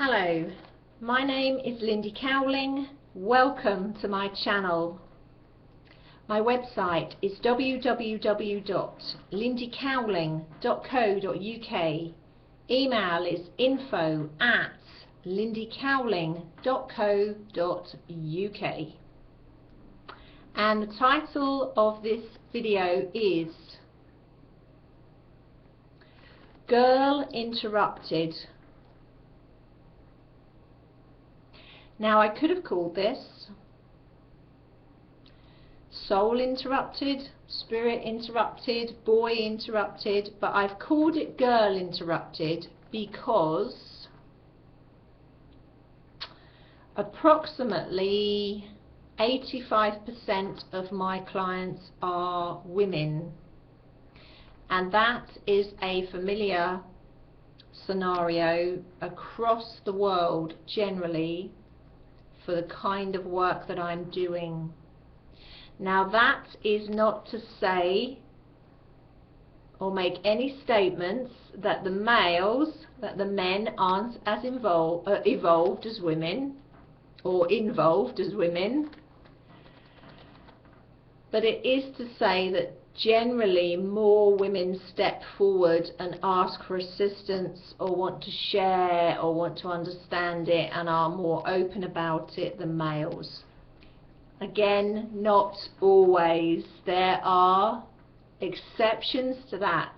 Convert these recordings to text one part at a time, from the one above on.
Hello, my name is Lindy Cowling. Welcome to my channel. My website is www.lindycowling.co.uk. Email is info@lindycowling.co.uk. And the title of this video is Girl Interrupted. Now, I could have called this Soul Interrupted, Spirit Interrupted, Boy Interrupted, but I've called it Girl Interrupted because approximately 85% of my clients are women, and that is a familiar scenario across the world generally for the kind of work that I'm doing. Now, that is not to say or make any statements that the men aren't as evolved as women or involved as women, but it is to say that generally more women step forward and ask for assistance or want to share or want to understand it and are more open about it than males. Again, not always. There are exceptions to that,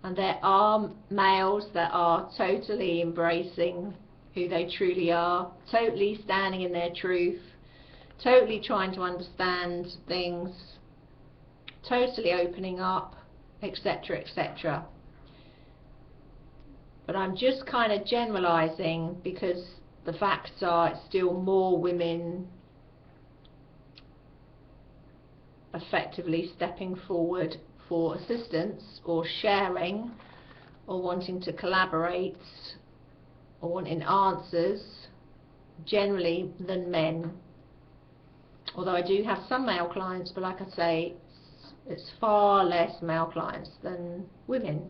and there are males that are totally embracing who they truly are, totally standing in their truth, totally trying to understand things, totally opening up, etc., etc. But I'm just kind of generalizing because the facts are it's still more women effectively stepping forward for assistance or sharing or wanting to collaborate or wanting answers generally than men. Although I do have some male clients, but like I say, it's far less male clients than women.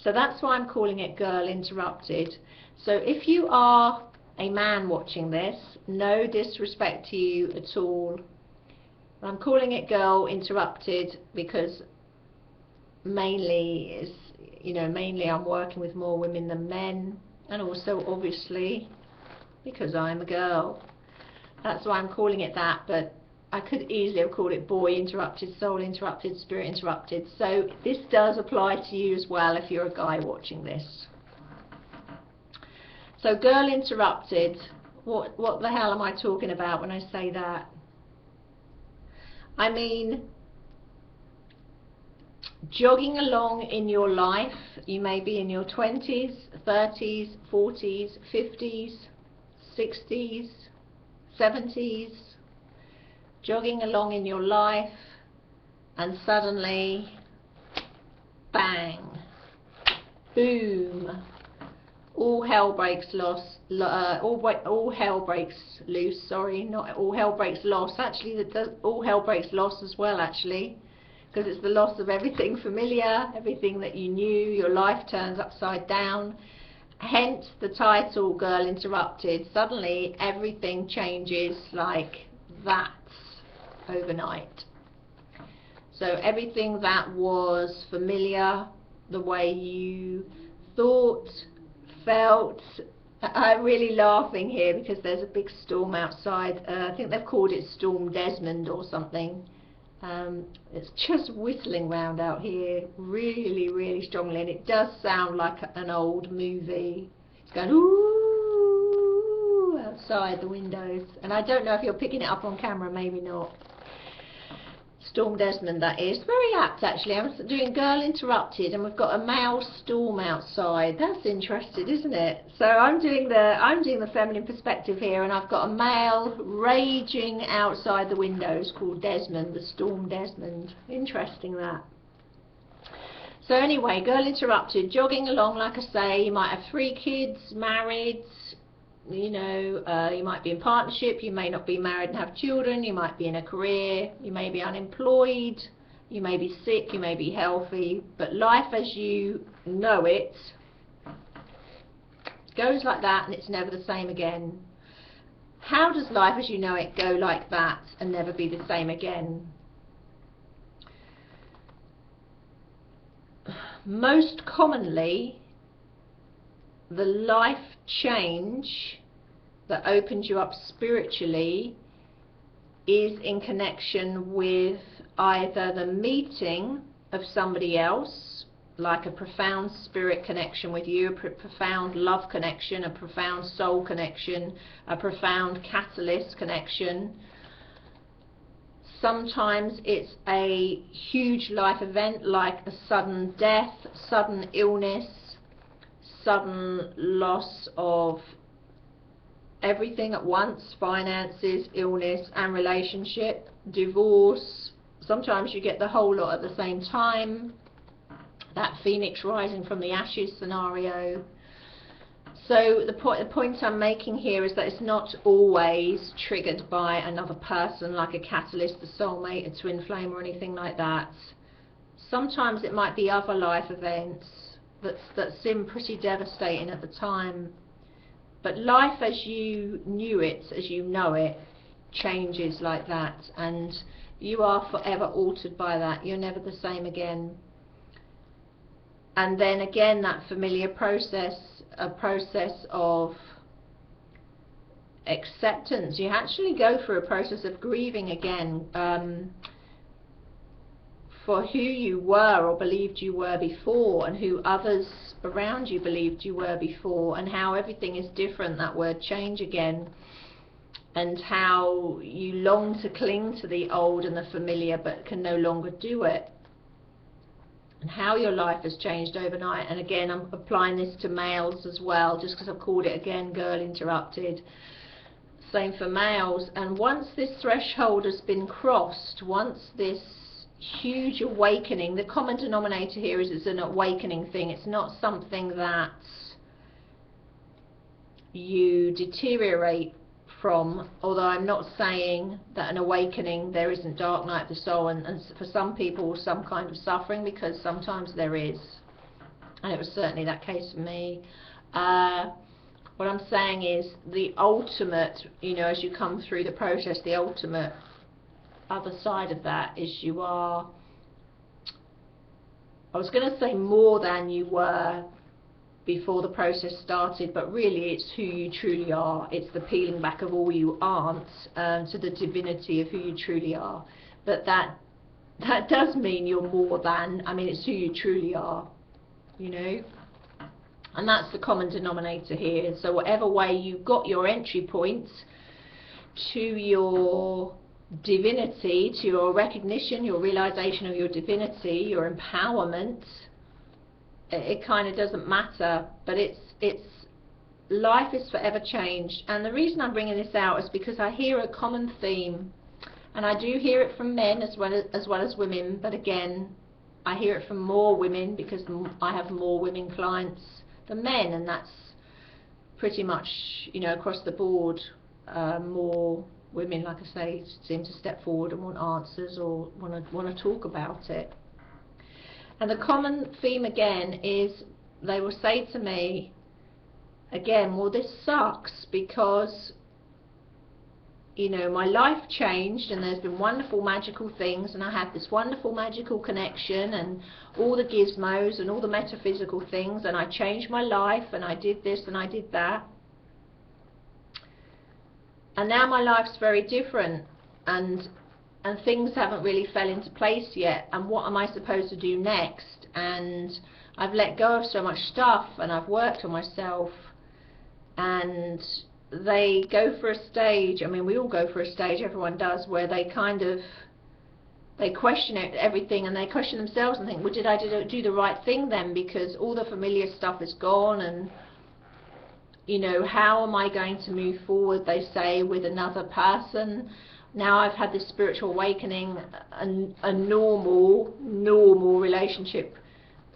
So that's why I'm calling it Girl Interrupted. So if you are a man watching this, no disrespect to you at all, I'm calling it Girl Interrupted because mainly I'm working with more women than men, and also obviously because I'm a girl. That's why I'm calling it that, but I could easily have called it Boy Interrupted, Soul Interrupted, Spirit Interrupted. So this does apply to you as well if you're a guy watching this. So Girl Interrupted, what the hell am I talking about when I say that? I mean, jogging along in your life, you may be in your 20s, 30s, 40s, 50s, 60s, 70s, jogging along in your life, and suddenly, bang, boom, all hell breaks loose. All hell breaks loose. Sorry, not all hell breaks loose. Actually, all hell breaks loose as well. Actually, because it's the loss of everything familiar, everything that you knew. Your life turns upside down. Hence the title, Girl Interrupted. Suddenly, everything changes like that overnight. So everything that was familiar, the way you thought, felt. I'm really laughing here because there's a big storm outside. I think they've called it Storm Desmond or something. It's just whistling round out here really, really strongly, and it does sound like an old movie. It's going ooh outside the windows, and I don't know if you're picking it up on camera, maybe not. Storm Desmond, that is. Very apt, actually. I'm doing Girl Interrupted, and we've got a male storm outside. That's interesting, isn't it? So I'm doing the feminine perspective here, and I've got a male raging outside the windows called Desmond, the Storm Desmond. Interesting, that. So anyway, Girl Interrupted, jogging along, like I say. You might have 3 kids, married. You know, you might be in partnership, you may not be married and have children, you might be in a career, you may be unemployed, you may be sick, you may be healthy, but life as you know it goes like that and it's never the same again. How does life as you know it go like that and never be the same again? Most commonly, the life change that opens you up spiritually is in connection with either the meeting of somebody else, like a profound spirit connection with you, a profound love connection, a profound soul connection, a profound catalyst connection. Sometimes it's a huge life event like a sudden death, sudden illness, sudden loss of everything at once, finances, illness and relationship, divorce. Sometimes you get the whole lot at the same time, that phoenix rising from the ashes scenario. So the point I'm making here is that it's not always triggered by another person, like a catalyst, a soulmate, a twin flame or anything like that. Sometimes it might be other life events that seem pretty devastating at the time. But life as you knew it, as you know it, changes like that, and you are forever altered by that. You're never the same again. And then again, that familiar process, a process of acceptance. You actually go through a process of grieving again for who you were or believed you were before, and who others around you believed you were before, and how everything is different, that word change again, and how you long to cling to the old and the familiar but can no longer do it, and how your life has changed overnight. And again, I'm applying this to males as well, just because I've called it again girl interrupted. Same for males. And once this threshold has been crossed, once this huge awakening, the common denominator here is it's an awakening thing. It's not something that you deteriorate from, although I'm not saying that an awakening there isn't dark night of the soul and for some people some kind of suffering, because sometimes there is, and it was certainly that case for me. What I'm saying is the ultimate, you know, as you come through the process, the ultimate other side of that is you are, I was going to say more than you were before the process started, but really it's who you truly are. It's the peeling back of all you aren't to the divinity of who you truly are. But that does mean you're more than, I mean, it's who you truly are, you know. And that's the common denominator here. So whatever way you got your entry point to your divinity, to your recognition, your realization of your divinity, your empowerment, it kind of doesn't matter. But it's life is forever changed. And the reason I'm bringing this out is because I hear a common theme, and I do hear it from men as well as women, but again I hear it from more women because I have more women clients than men, and that's pretty much, you know, across the board. More women, like I say, seem to step forward and want answers or want to talk about it. And the common theme again is they will say to me again, well, this sucks because, you know, my life changed and there's been wonderful magical things and I had this wonderful magical connection and all the gizmos and all the metaphysical things, and I changed my life and I did this and I did that, and now my life's very different and things haven't really fell into place yet, and what am I supposed to do next? And I've let go of so much stuff and I've worked on myself. And they go for a stage, I mean we all go for a stage, everyone does, where they kind of, they question everything and they question themselves and think, well, did I do the right thing then, because all the familiar stuff is gone, and you know, how am I going to move forward, they say, with another person? Now I've had this spiritual awakening, a normal relationship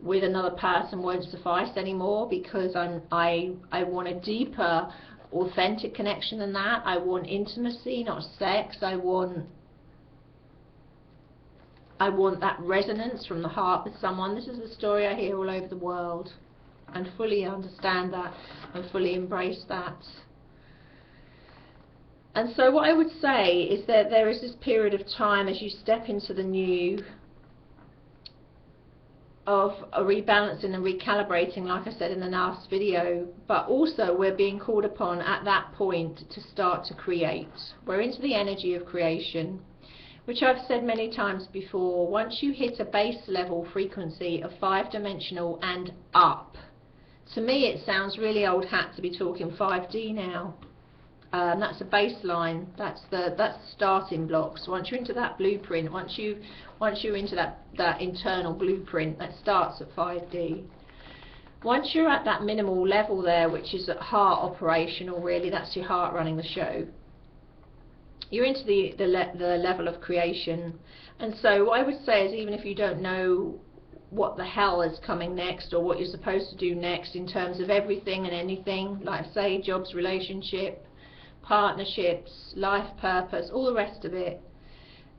with another person won't suffice anymore, because I want a deeper, authentic connection than that. I want intimacy, not sex. I want that resonance from the heart with someone. This is the story I hear all over the world. and fully understand that and fully embrace that. And so what I would say is that there is this period of time as you step into the new of a rebalancing and recalibrating, like I said in the last video, but also we're being called upon at that point to start to create. We're into the energy of creation, which I've said many times before. Once you hit a base level frequency of 5-dimensional and up, to me it sounds really old hat to be talking 5D now. That's a baseline. That's the starting blocks. Once you're into that blueprint, once you're into that internal blueprint, that starts at 5D. Once you're at that minimal level there, which is at heart operational, really, that's your heart running the show, you're into the level of creation. And so what I would say is, even if you don't know what the hell is coming next or what you're supposed to do next in terms of everything and anything, like I say, jobs, relationship, partnerships, life purpose, all the rest of it,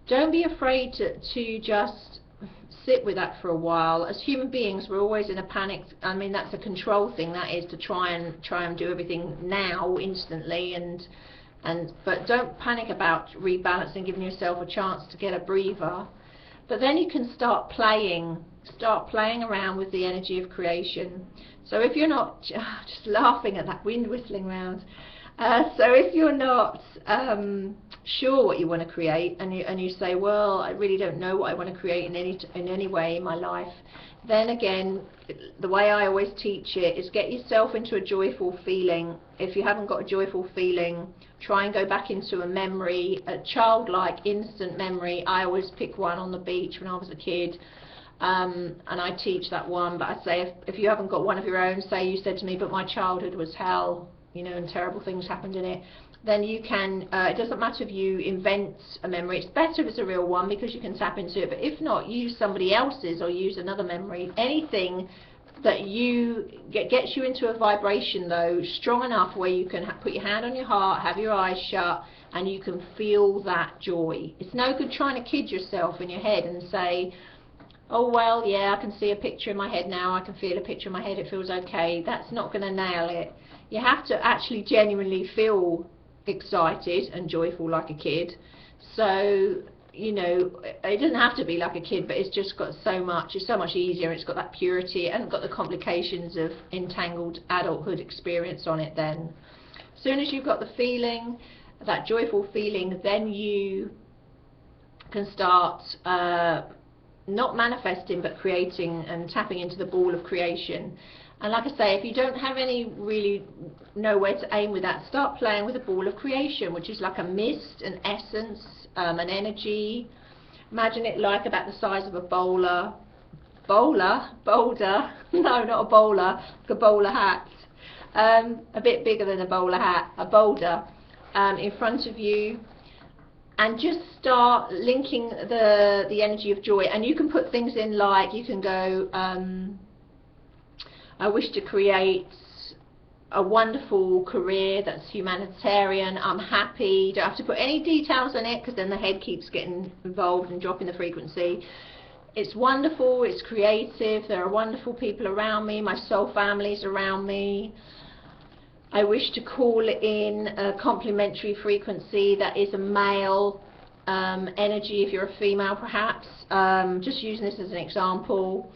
don't be afraid to just sit with that for a while. As human beings, we're always in a panic. I mean, that's a control thing, that is, to try and do everything now, instantly, but don't panic about rebalancing, giving yourself a chance to get a breather. But then you can start playing around with the energy of creation. So if you're not just laughing at that wind whistling round, so if you're not sure what you want to create, and you say, well, I really don't know what I want to create in any way in my life, then again, the way I always teach it is get yourself into a joyful feeling. If you haven't got a joyful feeling, try and go back into a memory, a childlike instant memory. I always pick one on the beach when I was a kid, and I teach that one. But I say, if you haven't got one of your own, say you said to me, but my childhood was hell, you know, and terrible things happened in it, then you can, it doesn't matter if you invent a memory. It's better if it's a real one because you can tap into it, but if not, use somebody else's or use another memory. Anything that you gets you into a vibration, though, strong enough where you can put your hand on your heart, have your eyes shut, and you can feel that joy. It's no good trying to kid yourself in your head and say, oh well, yeah, I can see a picture in my head now, I can feel a picture in my head, it feels okay. That's not going to nail it. You have to actually genuinely feel excited and joyful like a kid. So, you know, it doesn't have to be like a kid, but it's just got so much, it's so much easier, it's got that purity, it hasn't got the complications of entangled adulthood experience on it then. As soon as you've got the feeling, that joyful feeling, then you can start not manifesting but creating and tapping into the ball of creation. And like I say, if you don't have any really know where to aim with that, start playing with a ball of creation, which is like a mist, an essence, an energy. Imagine it like about the size of a boulder, no, not a bowler, like a bowler hat, a bit bigger than a bowler hat, a boulder in front of you, and just start linking the energy of joy. And you can put things in, like you can go, I wish to create a wonderful career that's humanitarian, I'm happy. You don't have to put any details in it because then the head keeps getting involved and dropping the frequency. It's wonderful, it's creative, there are wonderful people around me, my soul family's around me. I wish to call in a complementary frequency that is a male energy, if you're a female perhaps, just using this as an example.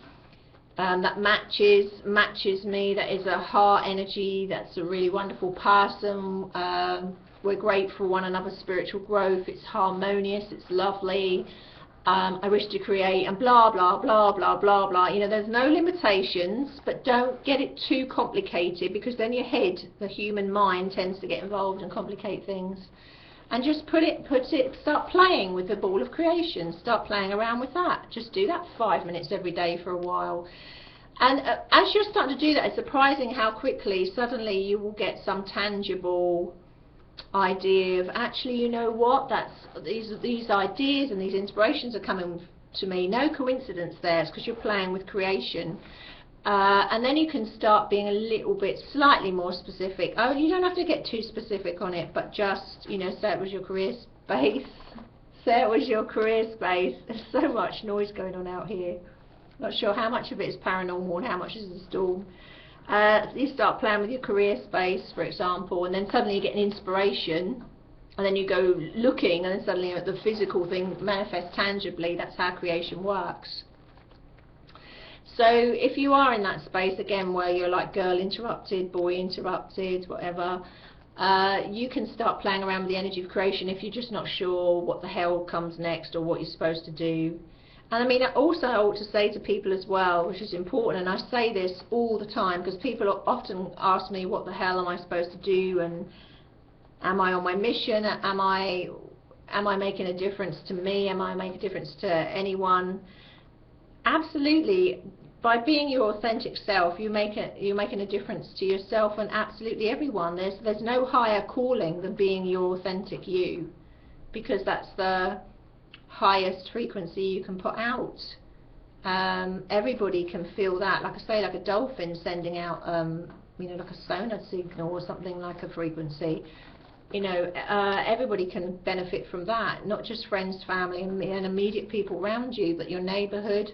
That matches me, that is a heart energy, that's a really wonderful person, we're great for one another's spiritual growth, it's harmonious, it's lovely, I wish to create, and blah blah blah blah blah blah. You know, there's no limitations, but don't get it too complicated, because then your head, the human mind, tends to get involved and complicate things. And just start playing with the ball of creation, start playing around with that. Just do that 5 minutes every day for a while. And as you're starting to do that, it's surprising how quickly suddenly you will get some tangible idea of, actually, you know what, these ideas and these inspirations are coming to me. No coincidence there, it's because you're playing with creation. And then you can start being a little bit slightly more specific. Oh, you don't have to get too specific on it, but just, you know, say it was your career space. Say it was your career space. There's so much noise going on out here. Not sure how much of it is paranormal and how much is a storm. You start playing with your career space, for example, and then suddenly you get an inspiration, and then you go looking, and then suddenly the physical thing manifests tangibly. That's how creation works. So if you are in that space again where you're like girl interrupted, boy interrupted, whatever, you can start playing around with the energy of creation if you're just not sure what the hell comes next or what you're supposed to do. And I mean, also I ought to say to people as well, which is important, and I say this all the time because people often ask me, what the hell am I supposed to do, and am I on my mission, am I making a difference to me, am I making a difference to anyone? Absolutely. By being your authentic self, you're making a difference to yourself and absolutely everyone. There's no higher calling than being your authentic you, because that's the highest frequency you can put out. Everybody can feel that, like I say, like a dolphin sending out you know, like a sonar signal or something, like a frequency. You know, everybody can benefit from that, not just friends, family and immediate people around you, but your neighbourhood.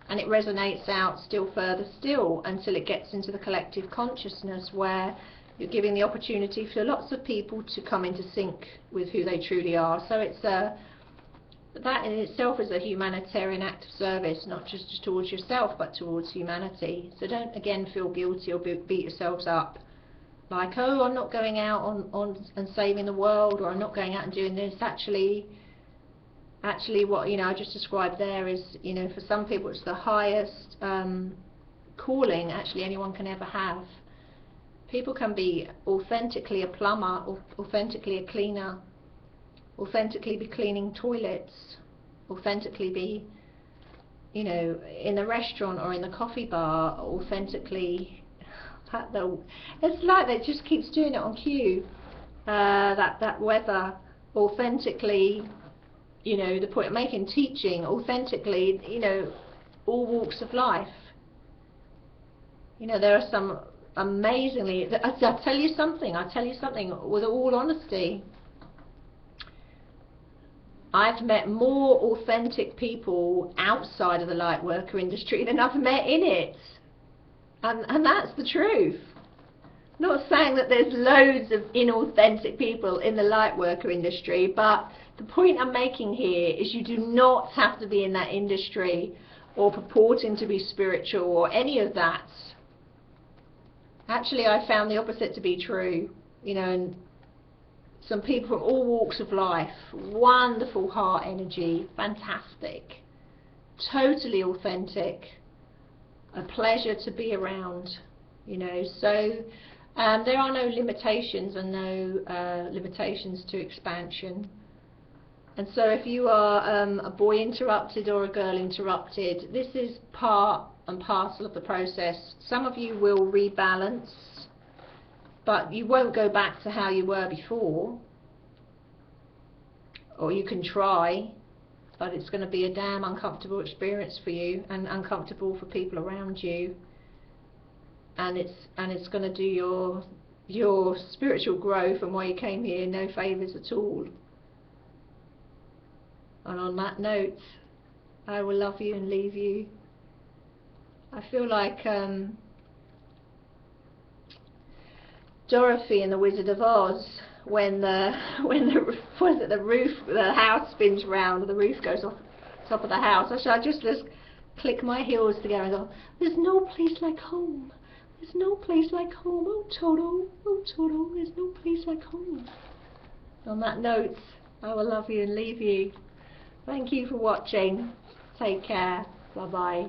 And it resonates out still further still until it gets into the collective consciousness, where you're giving the opportunity for lots of people to come into sync with who they truly are. So it's that in itself is a humanitarian act of service, not just towards yourself but towards humanity. So don't again feel guilty or beat yourselves up like, oh, I'm not going out on and saving the world, or I'm not going out and doing this. Actually what, you know, I just described there is, you know, for some people it's the highest calling actually anyone can ever have. People can be authentically a plumber, or authentically a cleaner, authentically be cleaning toilets, authentically be, you know, in the restaurant or in the coffee bar, authentically it's like that just keeps doing it on cue. That weather, authentically, you know, the point of making teaching, authentically, you know, all walks of life. You know, there are some amazingly, I'll tell you something with all honesty. I've met more authentic people outside of the light worker industry than I've met in it. And that's the truth. Not saying that there's loads of inauthentic people in the light worker industry, but the point I'm making here is you do not have to be in that industry or purporting to be spiritual or any of that. Actually, I found the opposite to be true. You know, and some people from all walks of life, wonderful heart energy, fantastic, totally authentic, a pleasure to be around, you know. So there are no limitations and no limitations to expansion. And so if you are a boy interrupted or a girl interrupted, this is part and parcel of the process. Some of you will rebalance, but you won't go back to how you were before. Or you can try, but it's going to be a damn uncomfortable experience for you, and uncomfortable for people around you. And it's going to do your spiritual growth and why you came here no favours at all. And on that note, I will love you and leave you. I feel like Dorothy in The Wizard of Oz, when the house spins round and the roof goes off the top of the house. I shall just click my heels together and go, there's no place like home. There's no place like home. Oh Toto, there's no place like home. On that note, I will love you and leave you. Thank you for watching. Take care. Bye bye.